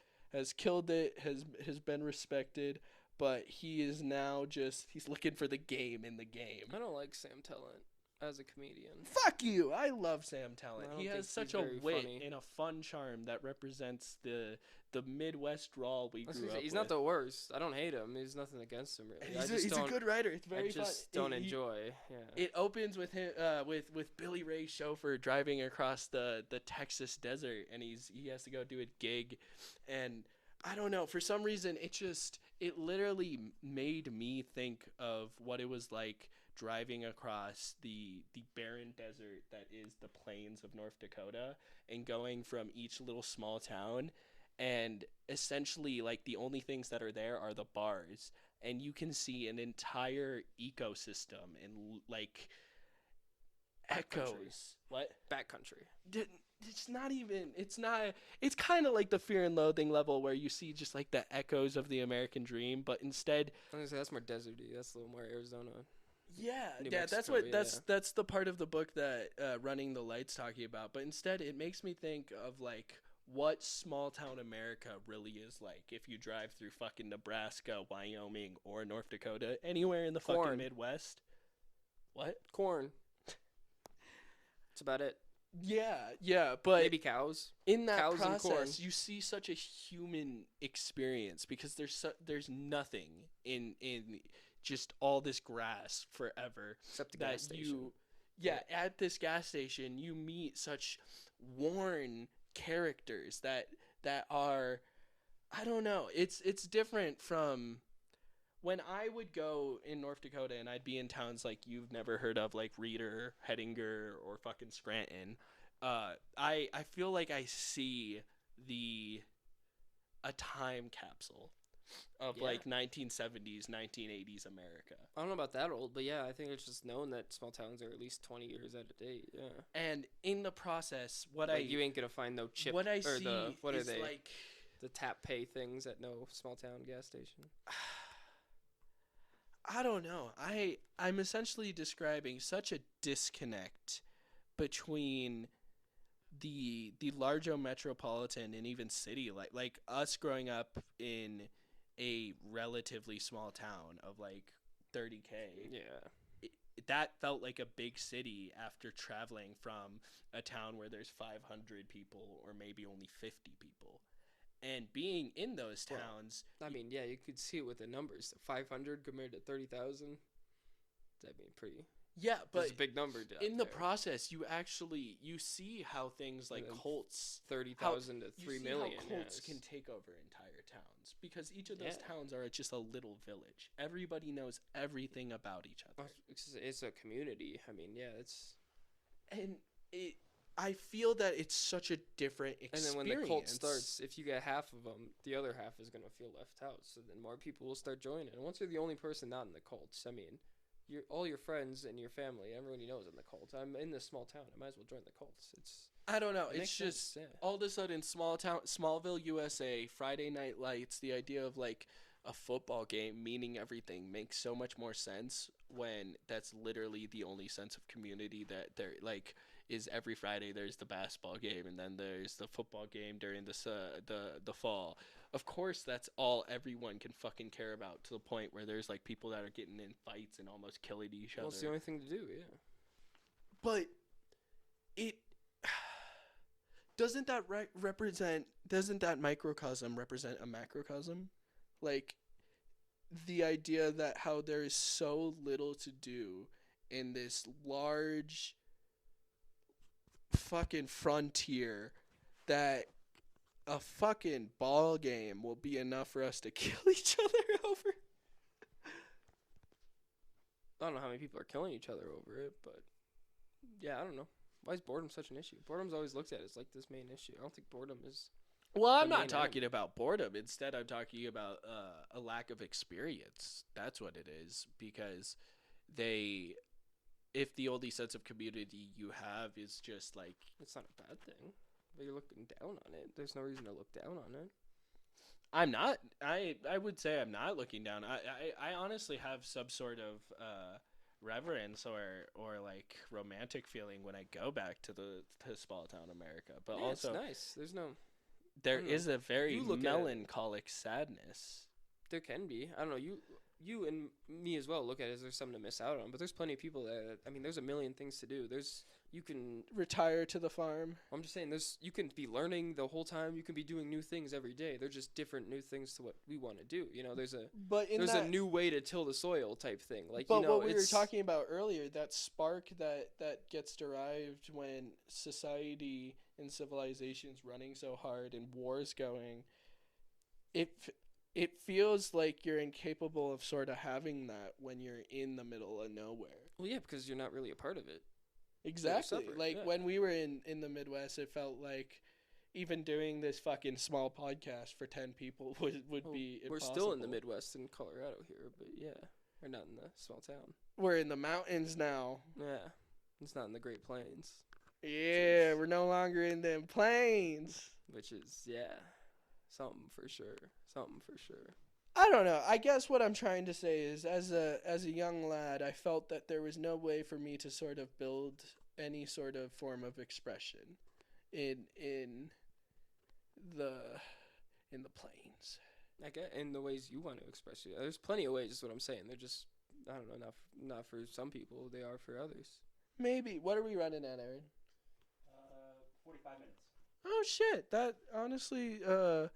killed it, has been respected, but he is now he's looking for the game in the game. I don't like Sam Talent as a comedian. Fuck you! I love Sam Talent. I don't He think has such he's a very wit funny. and a fun charm that represents the Midwest drawl we I was grew gonna up say, he's with. not the worst. I don't hate him. There's nothing against him, really. He's a good writer. It's very I just fun. don't He- enjoy. Yeah. It opens with him with Billy Ray Chauffeur driving across the Texas desert, and he has to go do a gig, and I don't know, for some reason it literally made me think of what it was like driving across the barren desert that is the plains of North Dakota and going from each little small town, and essentially like the only things that are there are the bars, and you can see an entire ecosystem and like echoes. What? Backcountry. It's not even. It's not. It's kind of like the Fear and Loathing level where you see just like the echoes of the American dream, but instead. I was gonna say that's more deserty. That's a little more Arizona. Yeah, New yeah. That's Mexico, what. yeah. That's the part of the book that Running the Light's talking about. But instead, it makes me think of like what small town America really is like if you drive through fucking Nebraska, Wyoming, or North Dakota, anywhere in the Corn. fucking Midwest. What? Corn. That's about it. Yeah, but Maybe cows. in that Cows and corn. process, you see such a human experience because there's nothing in just all this grass forever. Except the that gas station. At this gas station, you meet such worn characters that are, I don't know. It's different from when I would go in North Dakota and I'd be in towns like you've never heard of, like Reeder, Hettinger, or fucking Scranton. I feel like I see a time capsule of like 1970s, 1980s America. I don't know about that old, but yeah, I think it's just known that small towns are at least 20 years out of date. Yeah. And in the process, you ain't gonna find no chip. What I or see what is are they? like The tap pay things at no small town gas station. I don't know. I'm essentially describing such a disconnect between the larger metropolitan and even city, like us growing up in a relatively small town of like 30K. Yeah. That felt like a big city after traveling from a town where there's 500 people or maybe only 50 people. And being in those towns... Well, I mean, yeah, you could see it with the numbers. 500 compared to 30,000. That'd be pretty... Yeah, but it's a big number. In the process, you see how things like cults... 30,000 to 3 million. How cults can take over entire towns. Because each of those towns are just a little village. Everybody knows everything about each other. It's a community. I mean, yeah, it's... And I feel that it's such a different experience. And then when the cult starts, if you get half of them, the other half is going to feel left out. So then more people will start joining. And once you're the only person not in the cults, I mean, all your friends and your family, everyone you know is in the cult. I'm in this small town. I might as well join the cults. I don't know. It's just all of a sudden, Smallville, USA, Friday Night Lights, the idea of like a football game meaning everything makes so much more sense when that's literally the only sense of community that there like is. Every Friday there's the basketball game and then there's the football game during the fall. Of course that's all everyone can fucking care about, to the point where there's like people that are getting in fights and almost killing each other. Well, it's the only thing to do, yeah. But it doesn't that microcosm represent a macrocosm? Like, the idea that how there is so little to do in this large fucking frontier that a fucking ball game will be enough for us to kill each other over. I don't know how many people are killing each other over it, but yeah, I don't know. Why is boredom such an issue? Boredom's always looked at as like this main issue. I don't think boredom is... Well, I'm not talking about boredom. Instead, I'm talking about a lack of experience. That's what it is. Because if the only sense of community you have is just like... It's not a bad thing. But you're looking down on it. There's no reason to look down on it. I'm not. I would say I'm not looking down. I honestly have some sort of reverence or like romantic feeling when I go back to small town America. But yeah, also... it's nice. There's no... There is a very melancholic sadness. There can be. I don't know. You and me as well look at it as there's something to miss out on. But there's plenty of people that... I mean, there's a million things to do. You can... Retire to the farm. I'm just saying, you can be learning the whole time. You can be doing new things every day. They're just different new things to what we want to do. You know, there's a new way to till the soil type thing. Like, but what we were talking about earlier, that spark that gets derived when society and civilization's running so hard and wars going, it feels like you're incapable of sort of having that when you're in the middle of nowhere. Well, yeah, because you're not really a part of it. Exactly. Like when we were in the Midwest, it felt like even doing this fucking small podcast for 10 people would be impossible. We're still in the Midwest in Colorado here, but yeah, we're not in the small town. We're in the mountains now. Yeah. It's not in the Great Plains, Yeah, we're no longer in them planes. which is something for sure. Something for sure. I don't know. I guess what I'm trying to say is, as a young lad, I felt that there was no way for me to sort of build any sort of form of expression in the planes. I get in the ways you want to express it. There's plenty of ways. Is what I'm saying. They're just I don't know. Not for some people. They are for others. Maybe. What are we running at, Aaron? 45 minutes. Oh shit! That honestly, that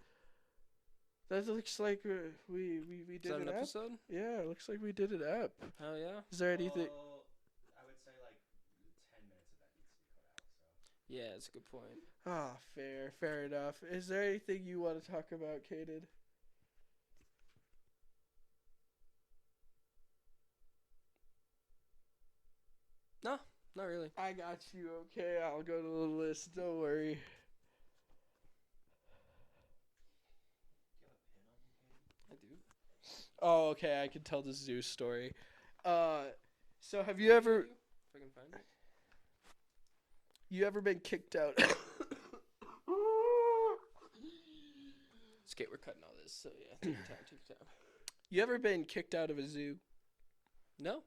looks like we Is did that it an up. episode? Yeah, it looks like we did it up. Hell yeah. Is there anything? Well, I would say like 10 minutes of that needs to be cut out. So. Yeah, that's a good point. Ah, fair enough. Is there anything you want to talk about, Kaden? No, not really. I got you. Okay, I'll go to the list. Don't worry. I do. Oh, okay. I can tell the zoo story. So have you ever If I can find it. been kicked out? It's okay, we're cutting all this. So yeah, take your time. Take your time. You ever been kicked out of a zoo? No,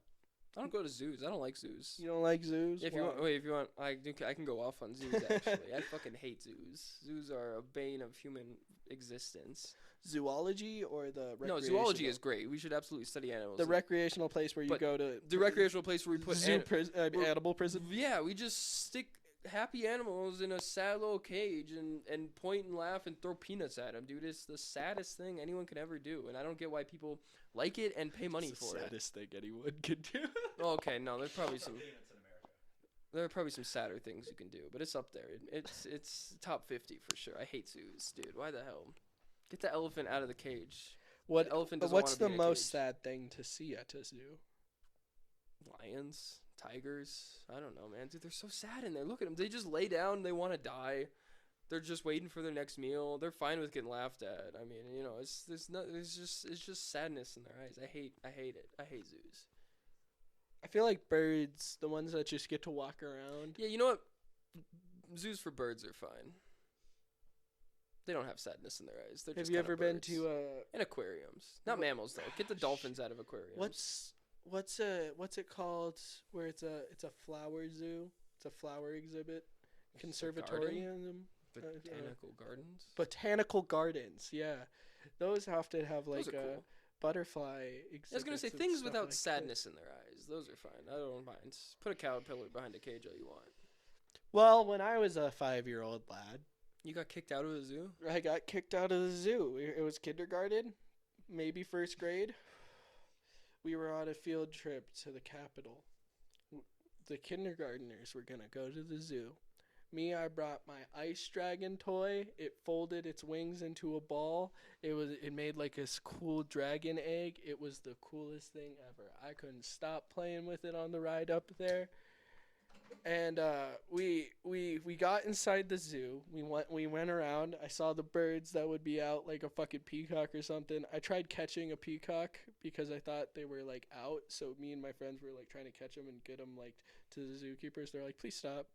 I don't go to zoos. I don't like zoos. You don't like zoos? If you want, I can go off on zoos. Actually, I fucking hate zoos. Zoos are a bane of human existence. Zoology or the No, recreational? zoology is great. We should absolutely study animals. the recreational place where you But go to the recreational place where we put animal prison. Yeah, we just stick happy animals in a sad little cage and point and laugh and throw peanuts at them, dude. It's the saddest thing anyone can ever do, and I don't get why people like it and pay money It's the for it. saddest thing anyone could do. Okay, no, there's probably some. Peanuts in America. There are probably some sadder things you can do, but it's up there. It's top 50 for sure. I hate zoos, dude. Why the hell? Get the elephant out of the cage. What? The elephant doesn't What's wanna the be in a most cage. sad thing to see at a zoo? Lions, tigers. I don't know, man. Dude, they're so sad in there. Look at them. They just lay down. They want to die. They're just waiting for their next meal. They're fine with getting laughed at. I mean, you know, it's just sadness in their eyes. I hate it. I hate zoos. I feel like birds, the ones that just get to walk around. Yeah, you know what? Zoos for birds are fine. They don't have sadness in their eyes. They're Have just you kinda ever been birds. to In aquariums? Not mammals though. Get the dolphins out of aquariums. what's it called? Where it's a flower zoo. It's a flower exhibit. It's a garden? Conservatorium. Botanical gardens? Botanical gardens. Yeah, those often have Those like are a cool. butterfly exhibits. I was gonna say and things stuff without like that. sadness in their eyes. Those are fine. I don't mind. Put a caterpillar behind a cage all you want. Well, when I was a 5-year-old lad, You got kicked out of a zoo? I got kicked out of the zoo. It was kindergarten, maybe first grade. We were on a field trip to the capital. The kindergartners were going to go to the zoo. Me, I brought my ice dragon toy. It folded its wings into a ball. It made like this cool dragon egg. It was the coolest thing ever. I couldn't stop playing with it on the ride up there. And we got inside the zoo. We went around. I saw the birds that would be out, like a fucking peacock or something. I tried catching a peacock because I thought they were like out. So me and my friends were like trying to catch them and get them like to the zookeepers. They're like, please stop.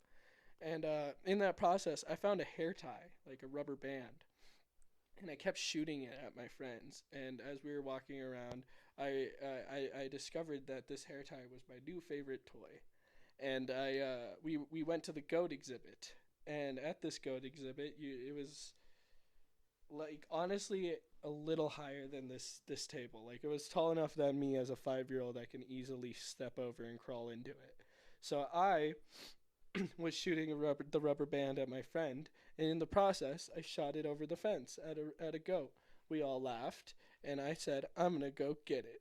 And in that process, I found a hair tie, like a rubber band, and I kept shooting it at my friends. And as we were walking around, I discovered that this hair tie was my new favorite toy. And we went to the goat exhibit, and at this goat exhibit, it was like honestly a little higher than this table. Like it was tall enough that me as a 5-year-old I can easily step over and crawl into it. So I was shooting the rubber band at my friend, and in the process, I shot it over the fence at a goat. We all laughed, and I said, "I'm gonna go get it."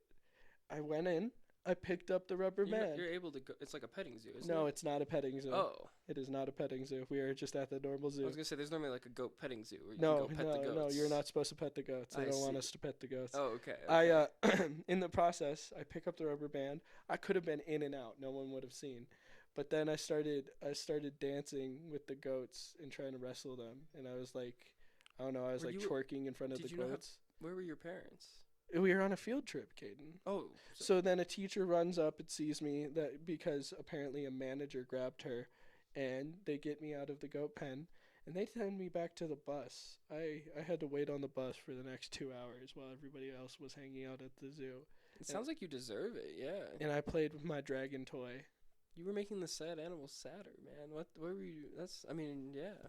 I went in. I picked up the rubber band. You're able to go. It's like a petting zoo, isn't it? No, it's not a petting zoo. Oh. It is not a petting zoo. We are just at the normal I zoo. was going to say, there's normally like a goat petting zoo where you No, can go pet the no, goats. you're not supposed to pet the goats. They I don't want see. us to pet the goats. Oh, okay. I in the process, I pick up the rubber band. I could have been in and out. No one would have seen. But then I started dancing with the goats and trying to wrestle them. And I was like, I don't know, I was Were like you- twerking in front of did the you not have- goats. Where were your parents? We were on a field trip, Caden. Oh, So then a teacher runs up and sees me that because apparently a manager grabbed her, and they get me out of the goat pen, and they send me back to the bus. I had to wait on the bus for the next 2 hours while everybody else was hanging out at the zoo. it sounds like you deserve it. Yeah. And I played with my dragon toy. You were making the sad animals sadder, man. What were you? That's. I mean, yeah.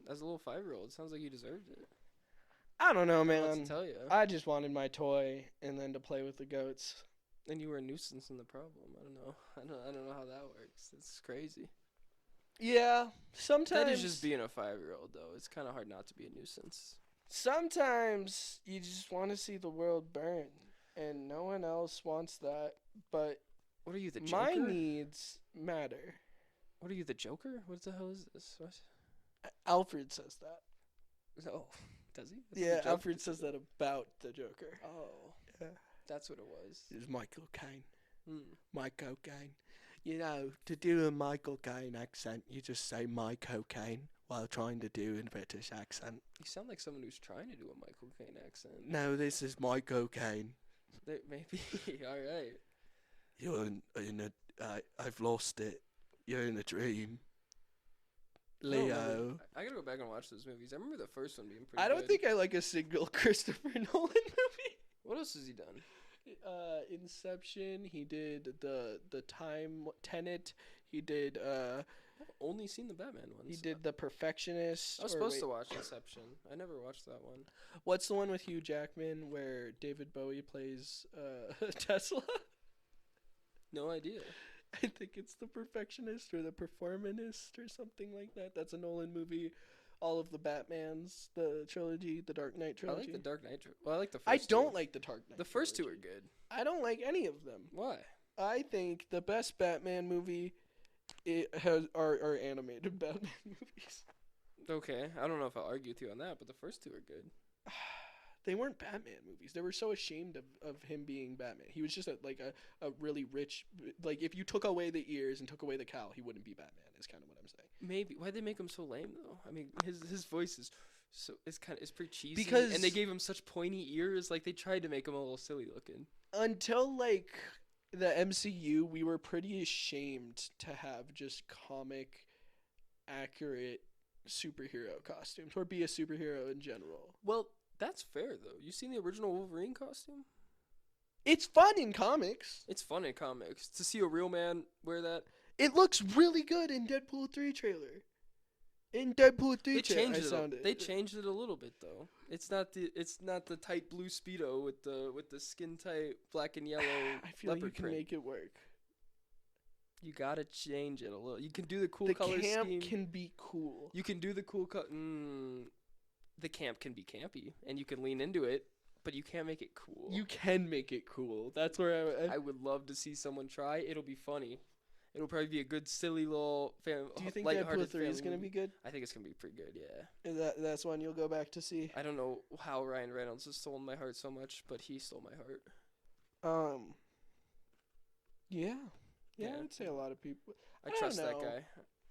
As a little 5-year-old, it sounds like you deserved it. I don't know, I don't know what man. to tell you. I just wanted my toy and then to play with the goats. And you were a nuisance in the problem. I don't know. I don't know how that works. It's crazy. Yeah, sometimes That is just being a 5-year-old, though. It's kind of hard not to be a nuisance. sometimes you just want to see the world burn, and no one else wants that. But What are you, the Joker? my needs matter. What are you, the Joker? What the hell is this? What? Alfred says that. Oh, does he? That's Yeah, the Joker? Alfred says that about the Joker. Oh, Yeah. that's what it was. It's Michael Caine. Hmm. Michael Caine. You know, to do a Michael Caine accent, you just say my cocaine while trying to do a British accent. You sound like someone who's trying to do a Michael Caine accent. No, this is my cocaine. Maybe. All right. You're in a. I've lost it. You're in a dream. Leo. I gotta go back and watch those movies. I remember the first one being pretty I don't good. think I like a single Christopher Nolan movie. What else has he done? Inception. He did the Time Tenet. He did I've only seen the Batman ones. he did The Perfectionist. I was supposed to watch Inception. I never watched that one. What's the one with Hugh Jackman where David Bowie plays Tesla? No idea. I think it's The Perfectionist or The Performanist or something like that. That's a Nolan movie. All of the Batmans, the trilogy, the Dark Knight I trilogy. like the Dark Knight. Well, I like the first I two. don't like the Dark Knight. The first two trilogy. are good. I don't like any of them. Why? I think the best Batman movie are animated Batman movies. Okay, I don't know if I'll argue with you on that, but the first two are good. They weren't Batman movies. They were so ashamed of him being Batman. He was just a really rich. Like, if you took away the ears and took away the cowl, he wouldn't be Batman. Is kind of what I'm saying. Maybe. Why'd they make him so lame though? I mean, his voice is it's pretty cheesy. Because- and they gave him such pointy ears. Like they tried to make him a little silly looking. Until like the MCU, we were pretty ashamed to have just comic accurate superhero costumes or be a superhero in general. Well, that's fair though. You seen the original Wolverine costume? It's fun in comics. It's fun in comics to see a real man wear that. It looks really good in Deadpool 3 trailer. In Deadpool 3 They changed it. sounded. They changed it a little bit though. It's not the tight blue speedo with the skin tight black and yellow I feel like you leopard can print. make it work. You gotta change it a little. You can do the cool The color camp scheme. can be cool. You can do the cool the camp can be campy, and you can lean into it, but you can't make it cool. You can make it cool. That's where I would love to see someone try. It'll be funny. It'll probably be a good, silly little Do you think lighthearted Deadpool 3 is family going to movie. be good? I think it's gonna be pretty good. Yeah. That's one you'll go back to see. I don't know how Ryan Reynolds has stolen my heart so much, but he stole my heart. Yeah. Yeah, Yeah. I would say a lot of people. I don't trust that know. guy.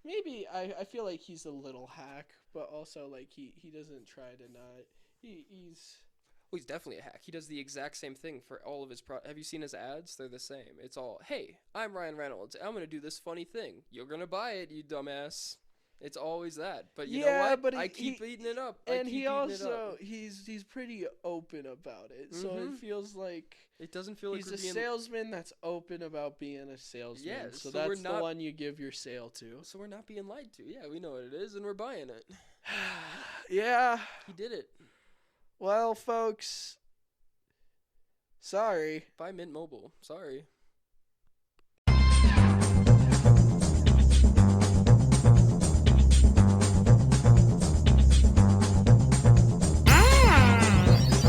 Maybe I feel like he's a little hack, but also like he doesn't try to not. He's Well, he's definitely a hack. He does the exact same thing for all of his Have you seen his ads? They're the same. It's all, hey, I'm Ryan Reynolds. I'm going to do this funny thing. You're going to buy it, you dumbass. It's always that. But you know Yeah, what? but I he- keep eating it up. and he it up. also he's pretty open about it. So it Mhm. feels like It doesn't feel like he's we're a being... salesman that's open about being a salesman. Yeah, so so we're that's the not- one you give your sale to. So we're not being lied to. Yeah, we know what it is, and we're buying it. Yeah. He did it. Well, folks. Sorry. Buy Mint Mobile. Sorry.